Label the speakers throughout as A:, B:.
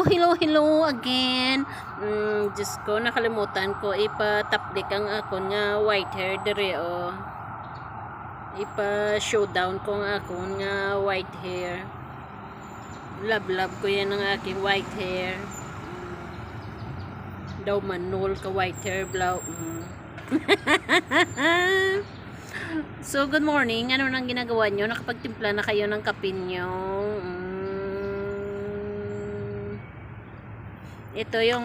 A: Hello again. Diyos ko, nakalimutan ko ipa-tapdik ang ako nga white hair dire o. Ipa-showdown ko ang ako nga white hair. Love ko yan ang aking white hair. Daw manol ka white hair blaw. So, good morning. Ano nang ginagawa nyo? Nakapagtimpla na kayo ng kape nyo? Ito yung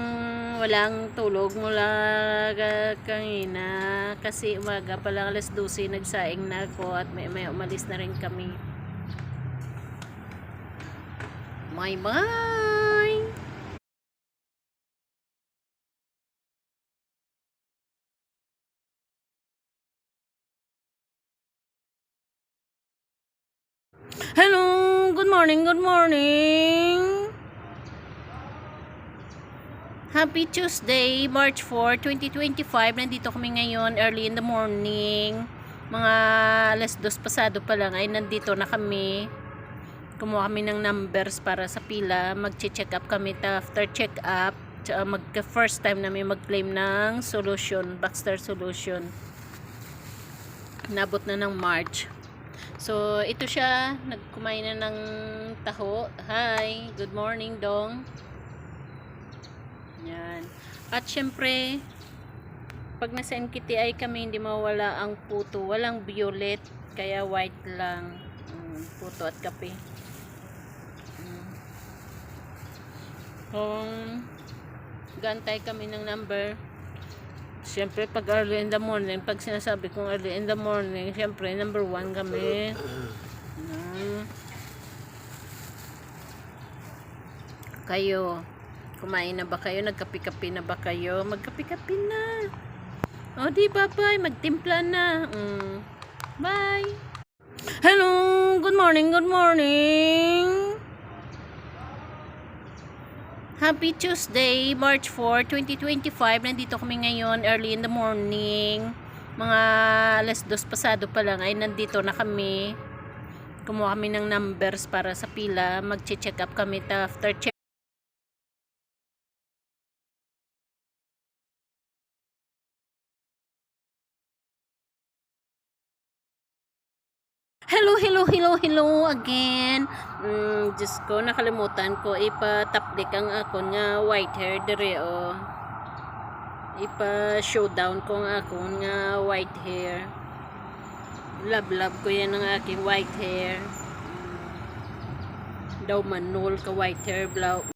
A: walang tulog mula kanina kasi umaga pa lang 12:00 nagsaing na ako at may umalis na rin kami. Bye. Hello, good morning. Happy Tuesday, March 4, 2025. Nandito kami ngayon, early in the morning. Mga 2:00 pasado pa lang ay nandito na kami. Kumuha kami ng numbers para sa pila. Mag-check up kami. After check up, first time namin mag-claim ng solution, Baxter solution. Nabot na ng March. So, ito siya. Nagkumain na ng taho. Hi, good morning, Dong. Yan. At syempre, pag nasa NKTI kami, hindi mawala ang puto. Walang violet, kaya white lang. Puto at kape. Kung gantay kami ng number, syempre pag early in the morning, pag sinasabi kong early in the morning, syempre number 1 kami. Kayo, kumain na ba kayo? Nagkapi-kapi na ba kayo? Magkapi-kapi na. O, di ba, bye? Magtimpla na. Bye. Hello, good morning. Happy Tuesday, March 4, 2025. Nandito kami ngayon, early in the morning. Mga 2:00 pasado pa lang ay nandito na kami. Kumuha kami ng numbers para sa pila. Mag-check up kami. After check Hello again. Diyos ko, nakalimutan ko ipa-tapdik ang ako nga white hair dire o. Ipa-showdown ko ang ako nga white hair. Love ko yan ang aking white hair. Daw manol ka white hair blaw.